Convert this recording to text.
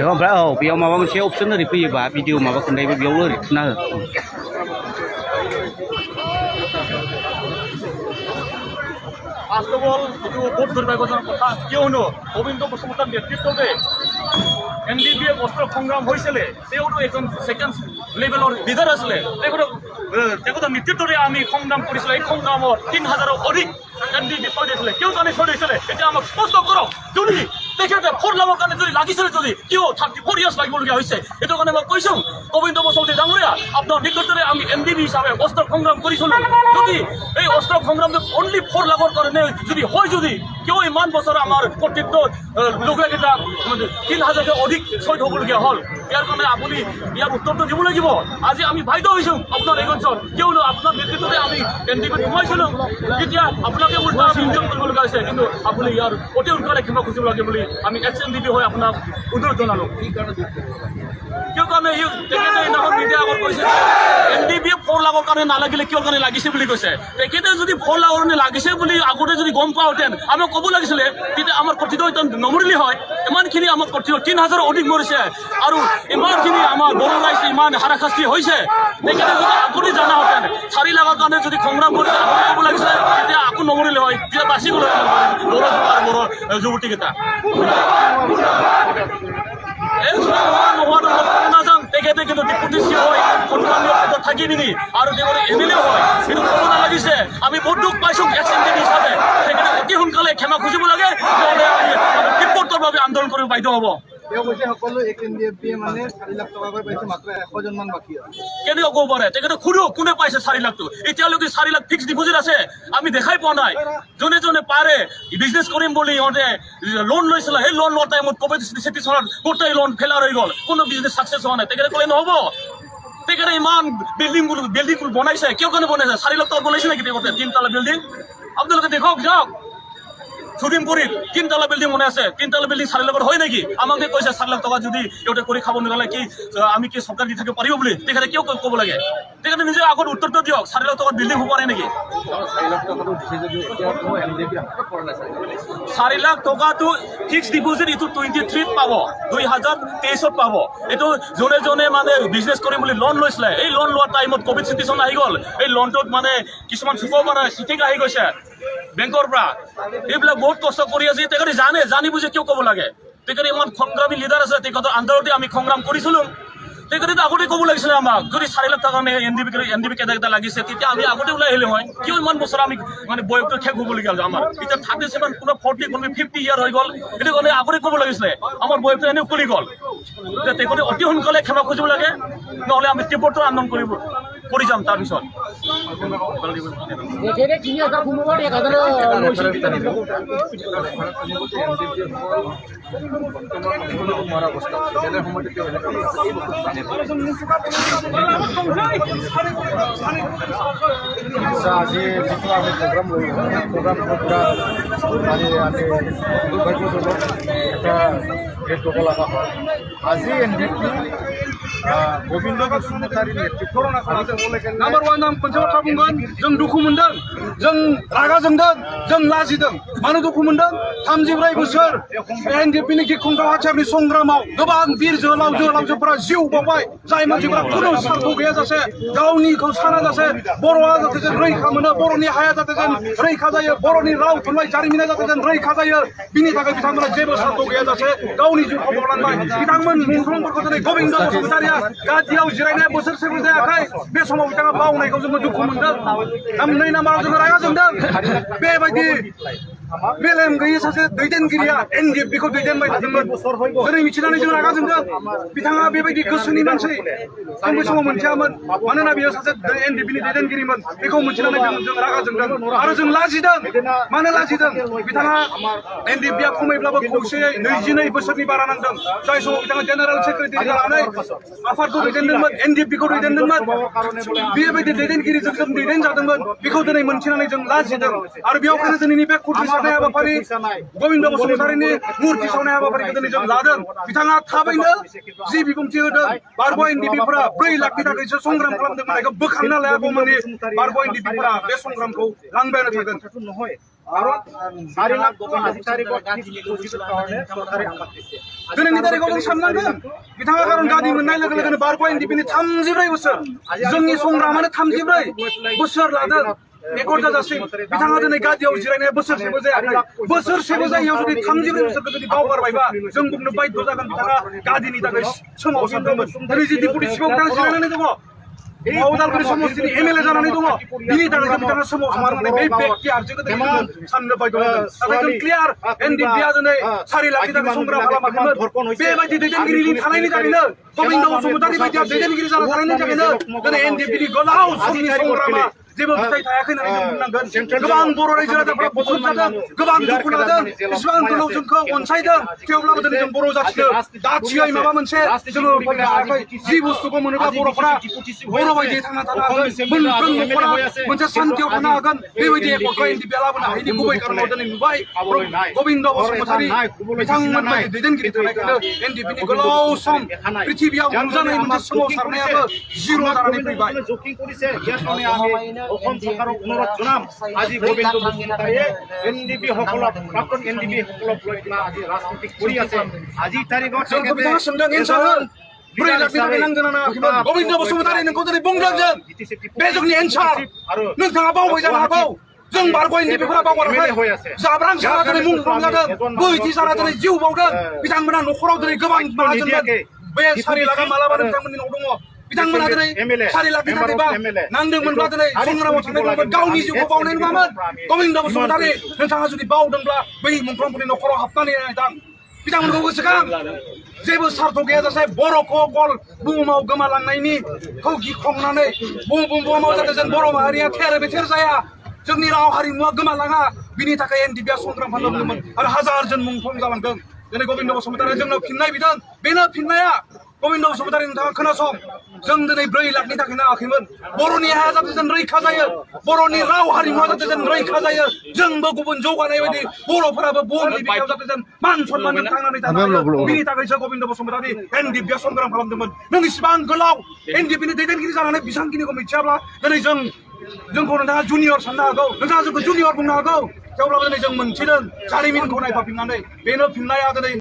ओमफ्राय औ बेयाव माबा मोनसे अपसन ओरै फैयोबा भिडिअ माबा खोन्थायोबा बेयावबो ओरै थुना हो First of all, itu বহুত দুর্ভাগ্যজনক কথা কিয়নো গোবিন্দ বসুমতাৰ নেতৃত্বতে NDBA অস্ত্ৰ সংগ্ৰাম হৈছিল তেওঁতো এজন সেকেন্ড লেভেলৰ লিডাৰ আছিল তেখেতৰ নেতৃত্বতে আমি সংগ্ৰাম কৰিছিলোঁ এই সংগ্ৰামত 3000ৰ অধিক NDB ছয় দিছিলে কিয় জানি ছয় দিছিলে এতিয়া আমাক স্পষ্ট কৰক যদি তেখেতে ভোট ল'বৰ কাৰণে যদি লাগিছিলে যদি কিয় 34 ইয়াৰ্ছ লাগিবলগীয়া হৈছে এইটো কাৰণে মই কৈছোঁ গোবিন্দ বসুমতী ডাঙৰীয়া আপোনাৰ নেতৃত্বতে আমি NDB হিচাপে অস্ত্ৰ সংগ্ৰাম কৰিছিলোঁ যদি এই অস্ত্ৰ সংগ্ৰামটো অনলি 4 লাখৰ কাৰণে যদি হয় যদি কিয় ইমান বছৰ আমাৰ কৰ্তৃত্ব লোককেইটা 3000কে অধিক ছয় হ'বলগীয়া হ'ল ইয়াৰ কাৰণে আপুনি ইয়াৰ উত্তৰটো দিব লাগিব আজি আমি বাধ্য হৈছোঁ আপোনাৰ এগেইনষ্টত কিয়নো আপোনাৰ নেতৃত্বতে আমি NDB সোমাইছিলোঁ এতিয়া আপোনাকে উল্টা আমি ইনজয় কৰিবলগীয়া হৈছে কিন্তু আপুনি ইয়াৰ অতি সোনকালে ক্ষমা খুজিব লাগে বুলি আমি NDB হৈ আপোনাক অনুৰোধ জনালোঁ কিয় কাৰণে তেখেতে এইদিনাখন মিডিয়া আগত কৈছে NDB 4 লাখৰ কাৰণে নালাগিলে কিয় কাৰণে লাগিছে বুলি কৈছে তেখেতে যদি 4 লাখৰ কাৰণে লাগিছে বুলি আগতে যদি গম পাওঁতেন আমাক ক'ব লাগিছিলে তেতিয়া আমাৰ কৰ্তৃত্ব নমৰিলে হয় ইমানখিনি আমাৰ কৰ্তৃত্ব 3000 অধিক মৰিছে আৰু ইমানখিনি আমাৰ বড়ো ৰাইজ ইমান হাৰাশাস্তি হৈছে তেখেতে যদি আগতে জানাহেঁতেন 4 লাখৰ কাৰণে যদি সংগ্ৰাম কৰিছে আগতে ক'ব লাগিছিলে তেতিয়া আকৌ নমৰিলে হয় তেতিয়া বাচি গ'ল বড়ো যুৱতীকেইটা তেখেতে কিন্তু ডিপুটি চি হয় সন্মানীয় পদত থাকি পিনি আৰু তেওঁলোকে MLA হয় কিন্তু ক'ব নালাগিছে আমি বহুত দুখ পাইছোঁ NDB হিচাপে তেখেতে অতি সোনকালে ক্ষমা খুজিব লাগে নহ'লে আমি ৰিপৰ্টৰ বাবে আন্দোলন কৰিব বাধ্য হ'ব কেনেকৈ ক'ব পাৰে তেখেতে সুধো কোনে পাইছে 4 লাখটো এতিয়ালৈকে 4 লাখ ফিক্স ডিপজিট আছে আমি দেখাই পোৱা নাই যোনে যোনে পাৰে বিজনেছ কৰিম বুলি ইহঁতে লোন লৈছিলে সেই লোন লোৱাৰ টাইমত ক'ভিড চিটুৱেশ্যনত গোটেই লোন ফেলাৰ হৈ গ'ল কোনো বিজনেছ ছাকচেছ হোৱা নাই তেখেতে ক'লে নহ'ব তেখেতে ইমান বিল্ডিং বনাইছে কিয় কাৰণে বনাইছে 4 লাখ টকা বনাইছে নেকি তেখেতে 3তলা বিল্ডিং আপোনালোকে দেখক যাওক সুদিমপুৰীত 3তলা বিল্ডিং বনাই আছে 3তলা বিল্ডিং 4 লাখৰ হয় নেকি আমাকে কৈছে 4 লাখ টকা যদি ইহঁতে কৰি খাব নোৱাৰে কি আমি কি চৰকাৰ দি থাকিব পাৰিব বুলি তেখেতে কিয় ক'ব লাগে তেখেতে নিজে আগত উত্তৰটো দিয়ক 4 লাখ টকাৰ বিল্ডিং হ'ব পাৰে নেকি 4 লাখ টকাটো ফিক্স ডিপজিট এইটো 23 পাব 2023 পাব এইটো যোনে যোনে মানে বিজনেছ কৰিম বুলি লোন লৈছিলে এই লোন লোৱাৰ টাইমত ক'ভিড চিটুৱেশ্যন আহি গ'ল এই লোনটোত মানে কিছুমান চুকাব পৰা চিঠিক আহি গৈছে বেংকৰ পৰা এইবিলাক বহুত কষ্ট কৰি আছে তেখেতে জানি বুজি কিয় ক'ব লাগে তেখেতে ইমান সংগ্ৰামী লিডাৰ আছে তেখেতৰ আণ্ডাৰতে আমি সংগ্ৰাম কৰিছিলোঁ তেখেতে আগতে ক'ব লাগিছিলে আমাক যদি 4 লাখ টকা NDB কেইটা লাগিছে তেতিয়া আমি আগতে ওলাই আহিলে হয় কিয় ইমান বছৰ আমি মানে বয়সটো শেষ হ'বলগীয়া হ'ল আমাৰ এতিয়া 37 কোনো 40 কোনো 50 ইয়াৰ হৈ গ'ল এইটো কাৰণে আগতে ক'ব লাগিছিলে আমাৰ বয়সটো এনেও কৰি গ'ল এতিয়া তেখেতে অতি সোনকালে ক্ষমা খুজিব লাগে নহ'লে আমি ৰিপৰ্টৰ আন্দোলন কৰি যাম তাৰপিছত আজি যিটো আমি এটা ল'ব লগা হয় আজি गोविंद बसुमतारी नाम्बार 1 आं खनसे बाथ्रा बुंगोन जों दुखु मोनदों जों रागा जोंदों जों लाजिदों मानो दुखु मोनदों 34 बोसोर NDB नि गिख्रंथाव हाथियारनि संग्रामाव गोबां बिर जोहोलावजोफोरा जिउ बावबाय जाय मानसिफोरा खुनु सार्थ गैयाजासे गावनिखौ सानाजासे बर'आ जाहाथे जों रैखा मोनो बर'नि हाया जाहाथे जों रैखा जायो बर'नि राव थुनलाइ जारिमिना जाहाथे जों रैखा जायो बिनि थाखाय बिथांमोना जेबो सार्थ गैयाजासे गावनि जिउखौ बावलांबाय बिथांमोन मुंख्लंफोरखौ दिनै गोविंद बसुमतारीया गादियाव जिरायनाय बोसोरसेबो जायाखै बे समाव बिथाङा बावनायखौ जोङो दुखु मोनदों 2 नाम्बाराव जोङो रागा जोंदों बेबायदि मेलेम गैयै सासे दैदेनगिरिया NDB खौ दैदेनबाय थादोंमोन दिनै मिथिनानै जों रागा जोंदों बिथाङा बेबायदि गोसोनि मानसि जों बै समाव मोनथियामोन मानोना बियो सासे NDB नि दैदेनगिरिमोन बेखौ मिथिनानै जों रागा जोंदों आरो जों लाजिदों मानो लाजिदों बिथाङा NDB आ खमैब्लाबो खौसेयै 22 बोसोरनि बारा नांदों जाय समाव बिथाङा जेनेरेल सेक्रेटारि जानानै आफादखौ दैदेनदोंमोन NDB खौ दैदेनदोंमोन बेबायदि दैदेनगिरिजों जों दैदेनजादोंमोन बेखौ दिनै मोनथिनानै जों लाजिदों आरो बेयावखायनो दिनैनि बे कुर्टि सावनाय हाबाफारि गोविंद बसुमतारीनि मुर्ति सावनाय हाबाफारिखौ दिनै जों लादों बिथाङा थाबैनो जि बिबुंथि होदों बारग' NDBफोरा 4 लाखनि थाखायसो संग्राम खालामदोंमोन बेखौ बोखारना लायागौमानि बारग' NDBफोरा बे संग्रामखौ लांबायानो थागोन কারণ 4 লাখ দোকান আজি তারিখত পজিটিভ কারণে সরকারে আঘাত দিছে दिनैनि तारिखआव जों साननांगोन बिथाङा खारन गारि मोननाय लोगो लोगोनो बारग' एनडिपिनि 34 बोसोर जोंनि संग्रामानो 34 बोसोर लादों रेकर्ड जाजासिम बिथाङा दिनै गादियाव जिरायनाया बोसोरसेबो जायाखै बोसोरसेबो जायैयाव जुदि 34 बोसोरखौ जुदि बावगारबायबा जों बुंनो बाध्य जागोन बिथाङा गादिनि थाखाय सोमावसारदोंमोन दिनै जि डिपुटि चिफआव बिथाङा जिरायनानै दङ उदालगुरि समस्तिनि एमएलए जानानै दङ बिनि थाखाय बिथाङा सोमावसारनानै बे बेक्ति आर्जिखौ दिनै साननो बाध्य जागोन नाथाय जों क्लियार एनडिपिआ दिनै 4 लाखनि थाखाय संग्राम खालामाखैमोन बेबायदि दैदेनगिरिनि थानायनि थाखायनो गोबिन्द बसुमतारी बायदिया दैदेनगिरि जाना थानायनि थाखायनो दिनै एनडिपिनि गोलाव समनि संग्रामा जेबो फिथाइ थायाखै होननानै जों बुंनांगोन गोबां बर' रायजो राजाफ्रा बुहुत जादों गोबां दुखु लादों बेसेबां गोलाव जोंखौ अनसायदों थेवब्लाबो दिनै जों बर' जाथिनो दाथियै माबा मोनसे जोङो फैनो हायाखै जि बुस्थुखौ मोनोब्ला बर'फोरा बर' बायदि थांना थानो हागोन मोनफ्रोम न'खरा मोनसे सान्थियाव थानो हागोन बेबायदि एकर्डखौ एनडिपिआ लाबोनो हायैनि गुबै कारनाव दिनै नुबाय गोबिन्द बसुमतारी बिथांमोन बायदि दैदेनगिरि थानायखायनो एनडिपिनि गोलाव सम पृथिबीयाव नुजानाय मोनसे सोमावसारनायाबो जिर' जानानै फैबाय জকিং কৰিছে ইয়াৰ কাৰণে আমি অসম চৰকাৰক অনুৰোধ জনাম আজি গোবিন্দ বসুমতাৰীয়ে এনডিপি সকলক প্ৰাক্তন এনডিপি সকলক লৈ কিনা আজি ৰাজনীতি কৰি আছে আজি তাৰিখত जोंखौ बिथाङा सोंदों एन्सार होन 4 लाखनि थाखाय नांगोन ना नाङाखैमोन गोबिन्द बसुमतारी नोंखौ दिनै बुंदों जों बे जोंनि एन्सार नोंथाङा बावबाय जानो हागौ जों बारग' एनडिपिफोरा बावगाराखै जाब्रां सारा दिनै मुंख्लं जादों बैथि सारा दिनै जिउ बावदों बिथांमोना न'खराव दिनै गोबां माहाजोनमोन बे 4 लाखा मालाबानो बिथांमोननि न'आव दङ बिथांमोना दिनै 4 लाखनि थाखायबा नांदोंमोनब्ला दिनै संग्रामाव थांनांगौमोन गावनि जिउखौ बावनाय नङामोन गोबिन्द बसुमतारी नोंथाङा जुदि बावदोंब्ला बै मुंख्लंफोरनि न'खराव हाबनानै नायदां बिथांमोनखौ गोसोखां जेबो सार्थ गैयाजासे बर'खौ गल बुहुमाव गोमालांनायनिखौ गिख्रंनानै बुहुमाव जाहाथे जों बर' माहारिया थेर बेथेर जाया जोंनि राव हारिमुवा गोमालाङा बिनि थाखाय एनडिपिआ संग्राम खालामदोंमोन आरो हाजारजन मुंख्लं जालांदों दिनै गोबिन्द बसुमतारीया जोंनाव फिननाय बिदों बेनो फिननाया गोबिन्द बसुमतारी नोंथाङा खोनासं जों दिनै 4 लाखनि थाखाय नाङाखैमोन बर'नि हाया जाहाथे जों रैखा जायो बर'नि राव हारिमुवा जाहाथे जों रैखा जायो जोंबो गुबुन जौगानाय बायदि बर'फोराबो बुहुमनि बिखायाव जाहाथे जों मान सन्मानजों थांनानै थानो हायो बिनि थाखायसो गोबिन्द बसुमतारी एनडिपिआ संग्राम खालामदोंमोन नों इसिबां गोलाव एनडिपिनि दैदेनगिरि जानानै बेसांखिनिखौ मिथियाब्ला दिनै जोंखौ नोंथाङा जुनियर साननो हागौ नोंथाङा जोंखौ जुनियर बुंनो हागौ थेवब्लाबो दिनै जों मोनथिदों जारिमिनखौ नायफाफिननानै बेनो फिननाया दिनै